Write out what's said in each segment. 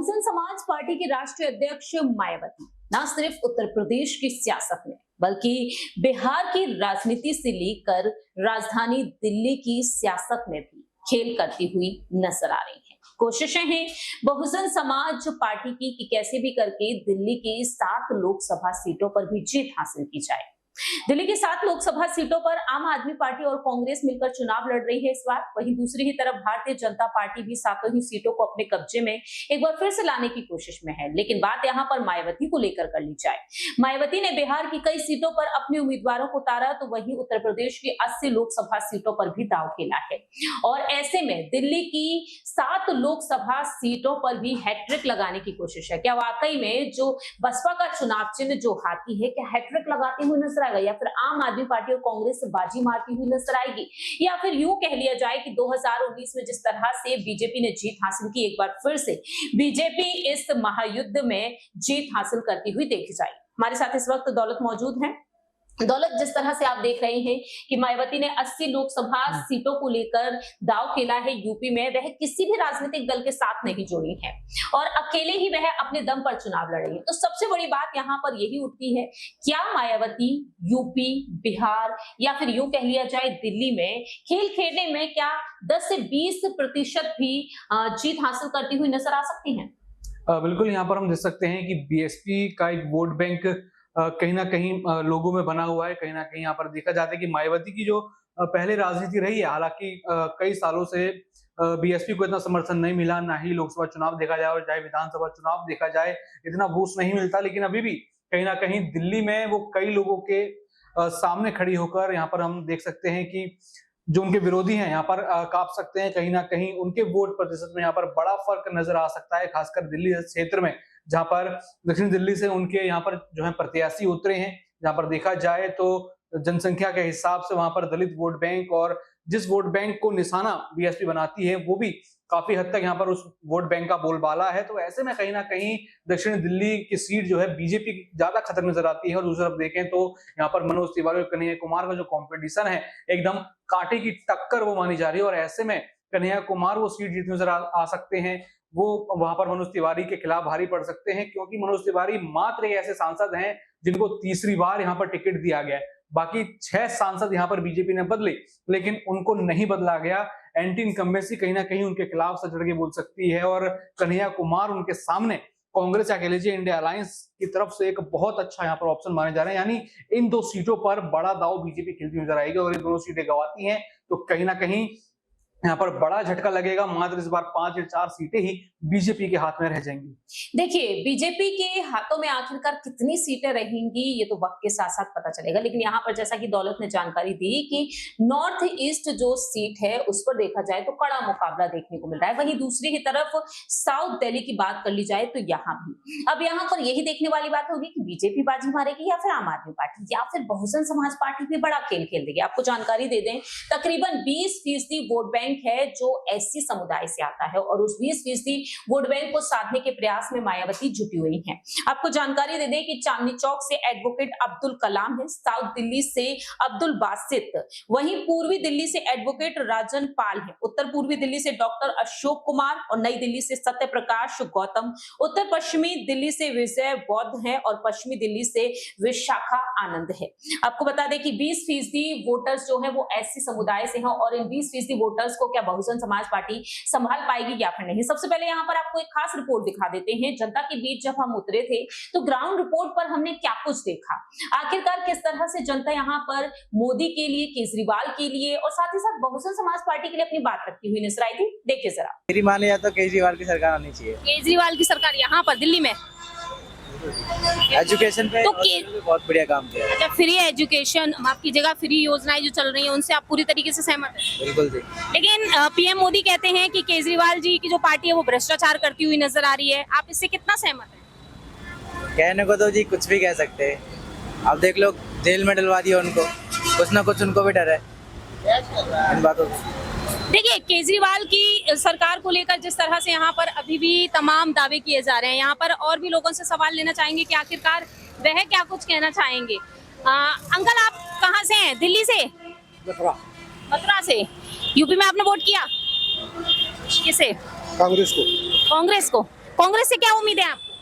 Bahujan Samaj party के राष्ट्रीय अध्यक्ष मायावती न सिर्फ उत्तर प्रदेश की सियासत में बल्कि बिहार की राजनीति से लेकर राजधानी दिल्ली की सियासत में भी खेल करती हुई नजर आ रही हैं। कोशिशें हैं बहुजन समाज पार्टी की कि कैसे भी करके दिल्ली की 7 लोकसभा सीटों पर भी जीत हासिल की जाए। दिल्ली की 7 लोकसभा सीटों पर आम आदमी पार्टी और कांग्रेस मिलकर चुनाव लड़ रही है इस बार। वहीं दूसरी ही तरफ भारतीय जनता पार्टी भी 7 ही सीटों को अपने कब्जे में एक बार फिर से लाने की कोशिश में है। लेकिन बात यहां पर मायावती को लेकर कर ली जाए। मायावती ने बिहार की कई सीटों पर अपने उम्मीदवारों को उतारा, तो वहीं उत्तर प्रदेश की 80 लोकसभा सीटों पर भी दांव खेला है। और ऐसे में दिल्ली की 7 लोकसभा सीटों पर भी हैट्रिक लगाने की कोशिश है। क्या वाकई में जो बसपा का चुनाव चिन्ह जो हाथी है, क्या हैट्रिक लगाते हुए नजर आएगा, या फिर आम आदमी पार्टी और कांग्रेस बाजी मारती हुई नजर आएगी, या फिर यूं कह लिया जाए कि 2019 में जिस तरह से बीजेपी ने जीत हासिल की, एक बार फिर से बीजेपी इस महायुद्ध में जीत हासिल करती हुई देखी जाएगी। हमारे साथ इस वक्त दौलत मौजूद है। दौलत, जिस तरह से आप देख रहे हैं कि मायावती ने 80 लोकसभा सीटों को लेकर दांव खेला है यूपी में, वह किसी भी राजनीतिक दल के साथ नहीं जुड़ी है और अकेले ही वह अपने दम पर चुनाव लड़ रही है। तो सबसे बड़ी बात यहाँ पर यही उठती है, क्या मायावती यूपी, बिहार या फिर यूं कह लिया जाए दिल्ली में खेल खेलने में क्या 10 से 20% भी जीत हासिल करती हुई नजर आ सकती है? बिल्कुल, यहाँ पर हम देख सकते हैं कि बीएसपी का एक वोट बैंक कहीं ना कहीं लोगों में बना हुआ है। कहीं ना कहीं यहाँ पर देखा जाता है कि मायावती की जो पहले राजनीति रही है, हालांकि कई सालों से बीएसपी को इतना समर्थन नहीं मिला, ना ही लोकसभा चुनाव देखा जाए और चाहे विधानसभा चुनाव देखा जाए इतना बूस्ट नहीं मिलता, लेकिन अभी भी कहीं ना कहीं दिल्ली में वो कई लोगों के सामने खड़ी होकर यहाँ पर हम देख सकते हैं कि जो उनके विरोधी हैं यहाँ पर कांप सकते हैं। कहीं ना कहीं उनके वोट प्रतिशत में यहाँ पर बड़ा फर्क नजर आ सकता है, खासकर दिल्ली क्षेत्र में, जहां पर दक्षिण दिल्ली से उनके यहाँ पर जो है प्रत्याशी उतरे हैं। जहां पर देखा जाए तो जनसंख्या के हिसाब से वहां पर दलित वोट बैंक और जिस वोट बैंक को निशाना बीएसपी बनाती है वो भी काफी हद तक यहाँ पर उस वोट बैंक का बोलबाला है। तो ऐसे में कहीं ना कहीं दक्षिण दिल्ली की सीट जो है बीजेपी की ज्यादा खतर नजर आती है। और दूसरी तरफ देखें तो यहाँ पर मनोज तिवारी और कन्हैया कुमार का जो कॉम्पिटिशन है, एकदम कांटे की टक्कर वो मानी जा रही है। और ऐसे में कन्हैया कुमार वो सीट जीतने नजर आ सकते हैं, वो वहां पर मनोज तिवारी के खिलाफ भारी पड़ सकते हैं, क्योंकि मनोज तिवारी मात्र एक ऐसे सांसद हैं जिनको तीसरी बार यहाँ पर टिकट दिया गया है। बाकी 6 सांसद यहाँ पर बीजेपी ने बदले, लेकिन उनको नहीं बदला गया। एंटी इनकम्बेंसी कहीं ना कहीं उनके खिलाफ सच के बोल सकती है और कन्हैया कुमार उनके सामने कांग्रेस या कह लीजिए इंडिया अलायंस की तरफ से एक बहुत अच्छा यहाँ पर ऑप्शन माने जा रहे हैं। यानी इन 2 सीटों पर बड़ा दांव बीजेपी खेलती नजर आएगी और ये दोनों सीटें गंवाती हैं तो कहीं ना कहीं यहाँ पर बड़ा झटका लगेगा। मात्र इस बार 5 या 4 सीटें ही बीजेपी के हाथ में रह जाएंगी। देखिए, बीजेपी के हाथों में आखिरकार कितनी सीटें रहेंगी ये तो वक्त के साथ साथ पता चलेगा, लेकिन यहाँ पर जैसा कि दौलत ने जानकारी दी कि नॉर्थ ईस्ट जो सीट है उस पर देखा जाए तो कड़ा मुकाबला देखने को मिल रहा है। वहीं दूसरी ही तरफ साउथ दिल्ली की बात कर ली जाए तो यहाँ भी अब यहाँ पर यही देखने वाली बात होगी कि बीजेपी बाजी मारेगी या फिर आम आदमी पार्टी या फिर बहुजन समाज पार्टी भी बड़ा खेल खेल देगी। आपको जानकारी दे दें, तकरीबन 20% वोट बैंक है जो एससी समुदाय से आता है और उस 20% वोट बैंक को साधने के प्रयास में मायावती जुटी हुई हैं। आपको जानकारी दे दें कि चांदनी चौक से एडवोकेट अब्दुल कलाम है, साउथ दिल्ली से अब्दुल बासित, वहीं पूर्वी दिल्ली से एडवोकेट राजन पाल है, उत्तर पूर्वी दिल्ली से डॉक्टर अशोक कुमार और नई दिल्ली से सत्य प्रकाश गौतम, उत्तर पश्चिमी दिल्ली से विजय बौद्ध है और पश्चिमी दिल्ली से विशाखा आनंद है। आपको बता दें कि 20% वोटर्स जो है वो एससी समुदाय से हैं और इन 20% वोटर्स को क्या बहुजन समाज पार्टी संभाल पाएगी या फिर नहीं। सबसे पहले यहाँ पर आपको एक खास रिपोर्ट दिखा देते हैं। जनता के बीच जब हम उतरे थे तो ग्राउंड रिपोर्ट पर हमने क्या कुछ देखा, आखिरकार किस तरह से जनता यहाँ पर मोदी के लिए, केजरीवाल के लिए और साथ ही साथ बहुजन समाज पार्टी के लिए अपनी बात रखती हुई नजर आई थी। देखिए जरा। मेरी माने या तो केजरीवाल की सरकार आनी चाहिए। केजरीवाल की सरकार यहाँ पर दिल्ली में एजुकेशन पे तो बहुत बढ़िया काम किया है। अच्छा, फ्री एजुकेशन, माफ कीजिएगा, फ्री योजनाएं जो चल रही हैं उनसे आप पूरी तरीके से सहमत हैं? बिल्कुल जी। लेकिन पीएम मोदी कहते हैं कि केजरीवाल जी की जो पार्टी है वो भ्रष्टाचार करती हुई नजर आ रही है, आप इससे कितना सहमत हैं? कहने को तो जी कुछ भी कह सकते हैं। अब देख लो, जेल में डलवा दिया उनको, कुछ ना कुछ उनको भी डर है इन बातों से। देखिए, केजरीवाल की सरकार को लेकर जिस तरह से यहाँ पर अभी भी तमाम दावे किए जा रहे हैं, यहाँ पर और भी लोगों से सवाल लेना चाहेंगे कि आखिरकार वह क्या कुछ कहना चाहेंगे। अंकल, आप कहाँ से हैं? दिल्ली से? मथुरा से। यूपी में आपने वोट किया किसे? कांग्रेस को। कांग्रेस को। कांग्रेस से क्या उम्मीद है आपको?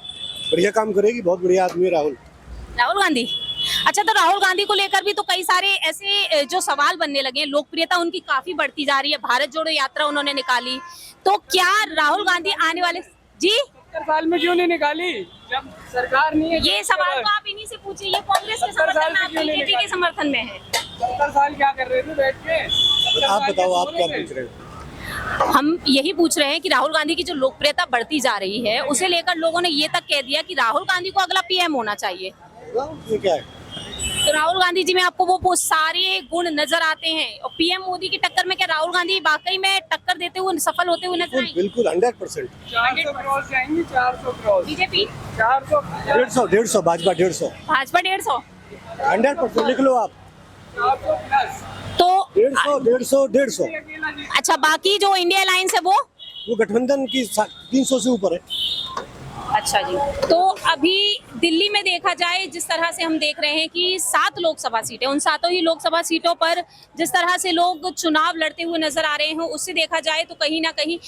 बढ़िया काम करेगी, बहुत बढ़िया आदमी है राहुल। राहुल गांधी। अच्छा, तो राहुल गांधी को लेकर भी तो कई सारे ऐसे जो सवाल बनने लगे हैं, लोकप्रियता उनकी काफी बढ़ती जा रही है, भारत जोड़ो यात्रा उन्होंने निकाली, तो क्या राहुल गांधी आने वाले जी 70 साल में क्यों नहीं निकाली जब सरकार नहीं है? ये सवाल तो आप इन्हीं से पूछिए, ये कांग्रेस के 70 समर्थन साल में, से आप क्यों नहीं बीजेपी के निकाली? समर्थन में है। 70 साल क्या कर रहे थे बैठ के? 70 आप साल बताओ, के आप सो क्या रहे थे? पूछ रहे हो? हम यही पूछ रहे हैं कि राहुल गांधी की जो लोकप्रियता बढ़ती जा रही है, उसे लेकर लोगों ने ये तक कह दिया कि राहुल गांधी को अगला पीएम होना चाहिए। ये क्या है? तो राहुल गांधी जी में आपको वो सारे गुण नजर आते हैं, और पीएम मोदी की टक्कर में क्या राहुल गांधी वाकई में टक्कर देते हुए सफल होते हुए नजर आएंगे? बिल्कुल 100%। 400 क्रॉस जाएंगी, 400 क्रॉस, बीजेपी 400 150 भाजपा 150 भाजपा 150, 100% लिख लो आप। 400 प्लस। तो 150 अकेला जी अच्छा, बाकी जो इंडिया अलायंस है वो गठबंधन की 300 से ऊपर है। अच्छा जी। तो अभी दिल्ली में देखा जाए, जिस तरह से हम देख रहे हैं कि 7 लोकसभा सीटें, उन 7 ही लोकसभा सीटों पर जिस तरह से लोग चुनाव लड़ते हुए नजर आ रहे हैं, उससे देखा जाए तो कहीं ना कहीं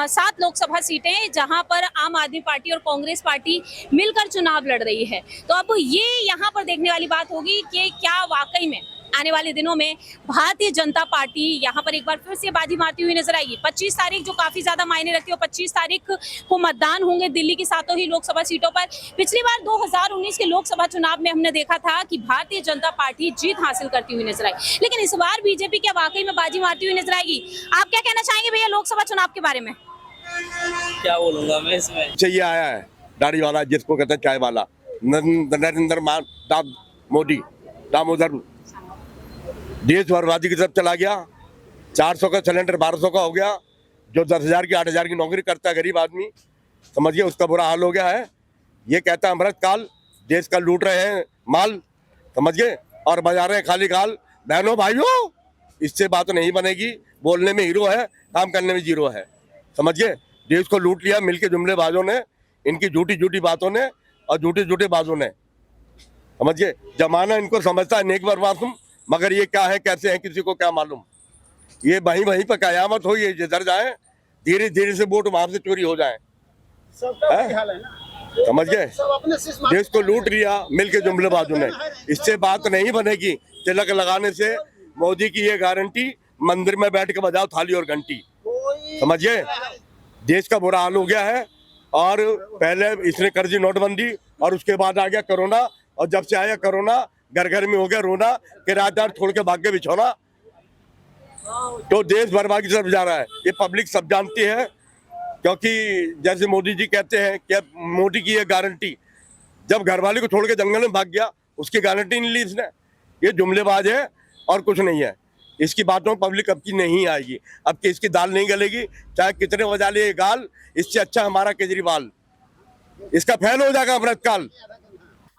7 लोकसभा सीटें जहां पर आम आदमी पार्टी और कांग्रेस पार्टी मिलकर चुनाव लड़ रही है। तो अब ये यहाँ पर देखने वाली बात होगी कि क्या वाकई में आने वाले दिनों में भारतीय जनता पार्टी यहाँ पर एक बार फिर से बाजी मारती हुई नजर आएगी। 25 तारीख जो काफी ज्यादा मायने रखती है, 25 तारीख को मतदान होंगे दिल्ली की 7 ही लोकसभा सीटों पर। पिछली बार 2019 के लोकसभा चुनाव में हमने देखा था कि भारतीय जनता पार्टी जीत हासिल करती हुई नजर आई, लेकिन इस बार बीजेपी क्या वाकई में बाजी मारती हुई नजर आएगी? आप क्या कहना चाहेंगे भैया लोकसभा चुनाव के बारे में? क्या बोलूंगा मैं इसमें। चाहिए आया है दाढ़ी वाला, जिसको कहते हैं चाय वाला, नरेंद्र मोदी दामोदर, देश बर्बादी की तरफ चला गया। 400 का सिलेंडर 1200 का हो गया। जो 10,000 की 8,000 की नौकरी करता है गरीब आदमी, समझिए उसका बुरा हाल हो गया है। ये कहता है अमृतकाल, देश का लूट रहे हैं माल, समझिए, और बजा रहे हैं खाली गाल। बहनों भाइयों, इससे बात नहीं बनेगी। बोलने में हीरो है, काम करने में जीरो है, समझिए। देश को लूट लिया मिलके जुमलेबाजों ने, इनकी झूठी झूठी बातों ने और झूठे झूठे बाजों ने, समझिए। जमाना इनको समझता है नेक बर्बाद, मगर ये क्या है कैसे है किसी को क्या मालूम। ये वहीं वहीं पर कयामत हो, ये जिधर जाए धीरे धीरे से वोट वहां से चोरी हो जाए, समझ गए। देश को लूट लिया मिलके जुमलेबाजों ने, इससे बात नहीं बनेगी। तिलक लगाने से मोदी की ये गारंटी, मंदिर में बैठ के बजाओ थाली और घंटी, समझिए। देश का बुरा हाल हो गया है। और पहले इसने कर्जी नोटबंदी, और उसके बाद आ गया कोरोना, और जब से आया कोरोना घर घर में हो गया रोना, किराएदार छोड़ के भाग के बिछोना। तो देश बर्बादी की तरफ जा रहा है, ये पब्लिक सब जानती है। क्योंकि जैसे मोदी जी कहते हैं कि मोदी की ये गारंटी, जब घरवाले को छोड़ के जंगल में भाग गया उसकी गारंटी नहीं ली इसने। ये जुमलेबाज है और कुछ नहीं है। इसकी बातों पब्लिक अब की नहीं आएगी, अब की इसकी दाल नहीं गलेगी, चाहे कितने बजा लिए गाल। इससे अच्छा हमारा केजरीवाल, इसका फैल हो जाएगा अमृतकाल।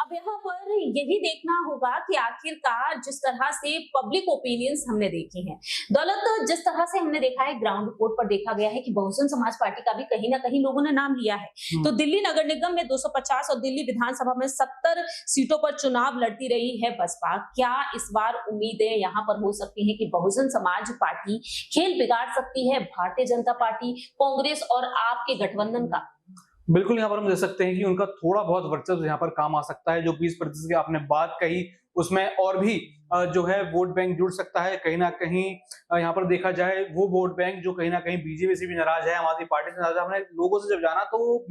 अब यहाँ पर यही देखना होगा कि आखिरकार जिस तरह से पब्लिक ओपिनियंस हमने देखी हैं, दौलत, जिस तरह से हमने देखा है ग्राउंड रिपोर्ट पर देखा गया है कि बहुजन समाज पार्टी का भी कहीं ना कहीं लोगों ने नाम लिया है। तो दिल्ली नगर निगम में 250 और दिल्ली विधानसभा में 70 सीटों पर चुनाव लड़ती रही है बसपा। क्या इस बार उम्मीदें यहाँ पर हो सकती है कि बहुजन समाज पार्टी खेल बिगाड़ सकती है भारतीय जनता पार्टी, कांग्रेस और आप के गठबंधन का? बिल्कुल, यहाँ पर हम देख सकते हैं कि उनका थोड़ा बहुत वर्चस्व यहाँ पर काम आ सकता है। जो 20% की आपने बात कही, उसमें और भी जो है वोट बैंक जुड़ सकता है कहीं ना कहीं। यहाँ पर देखा जाए वो वोट बैंक जो कहीं ना कहीं बीजेपी से भी नाराज है, आम आदमी पार्टी से नाराज है। हमने लोगों से जब जाना तो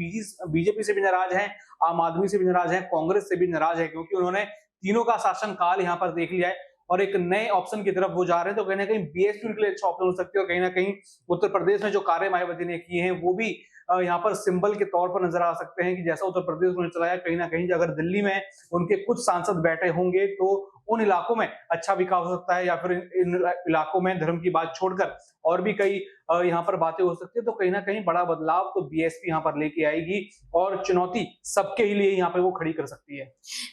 बीजेपी से भी नाराज है, आम आदमी से भी नाराज है, कांग्रेस से भी नाराज है, क्योंकि उन्होंने तीनों का शासन काल यहाँ पर देख लिया है और एक नए ऑप्शन की तरफ वो जा रहे हैं। तो कहीं ना कहीं बीएसपी उनके लिए अच्छा ऑप्शन हो सकती है। और कहीं ना कहीं उत्तर प्रदेश में जो कार्य मायावती ने किए हैं वो भी यहाँ पर सिंबल के तौर पर नजर आ सकते हैं कि जैसा उत्तर प्रदेश उन्होंने चलाया, कहीं ना कहीं अगर दिल्ली में उनके कुछ सांसद बैठे होंगे तो उन इलाकों में अच्छा विकास हो सकता है, या फिर इन इलाकों में धर्म की बात छोड़कर और भी कई यहाँ पर बातें हो सकती है। तो कहीं ना कहीं बड़ा बदलाव तो बीएसपी यहाँ पर लेके आएगी और चुनौती सबके ही लिए यहाँ पर वो खड़ी कर सकती है।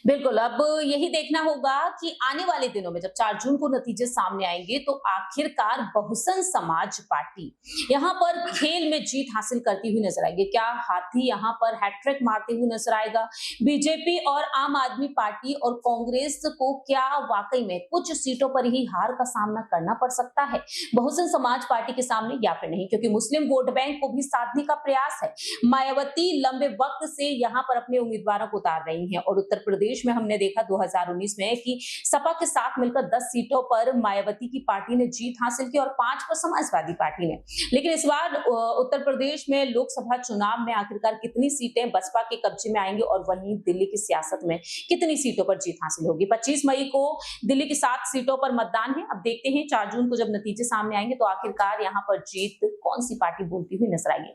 बिल्कुल, अब यही देखना होगा कि आने वाले दिनों में जब 4 जून को नतीजे सामने आएंगे तो आखिरकार बहुजन समाज पार्टी यहाँ पर खेल में जीत हासिल करती हुई नजर आएगी। क्या हाथी यहाँ पर हैट्रिक मारते हुए नजर आएगा? बीजेपी और आम आदमी पार्टी और कांग्रेस को क्या क्या वाकई में कुछ सीटों पर ही हार का सामना करना पड़ सकता है बहुजन समाज पार्टी के सामने या फिर नहीं, क्योंकि मुस्लिम वोट बैंक को भी साधने का प्रयास है। मायावती लंबे वक्त से यहाँ पर अपने उम्मीदवारों को उतार रही हैं और उत्तर प्रदेश में हमने देखा 2019 में कि सपा के साथ मिलकर 10 सीटों पर मायावती की पार्टी ने जीत हासिल की और 5 पर समाजवादी पार्टी ने। लेकिन इस बार उत्तर प्रदेश में लोकसभा चुनाव में आखिरकार कितनी सीटें बसपा के कब्जे में आएंगी और वहीं दिल्ली की सियासत में कितनी सीटों पर जीत हासिल होगी। 25 मई को दिल्ली की 7 सीटों पर मतदान है। अब देखते हैं 4 जून को जब नतीजे सामने आएंगे तो आखिरकार यहाँ पर जीत कौन सी पार्टी बोलती हुई नजर आएगी।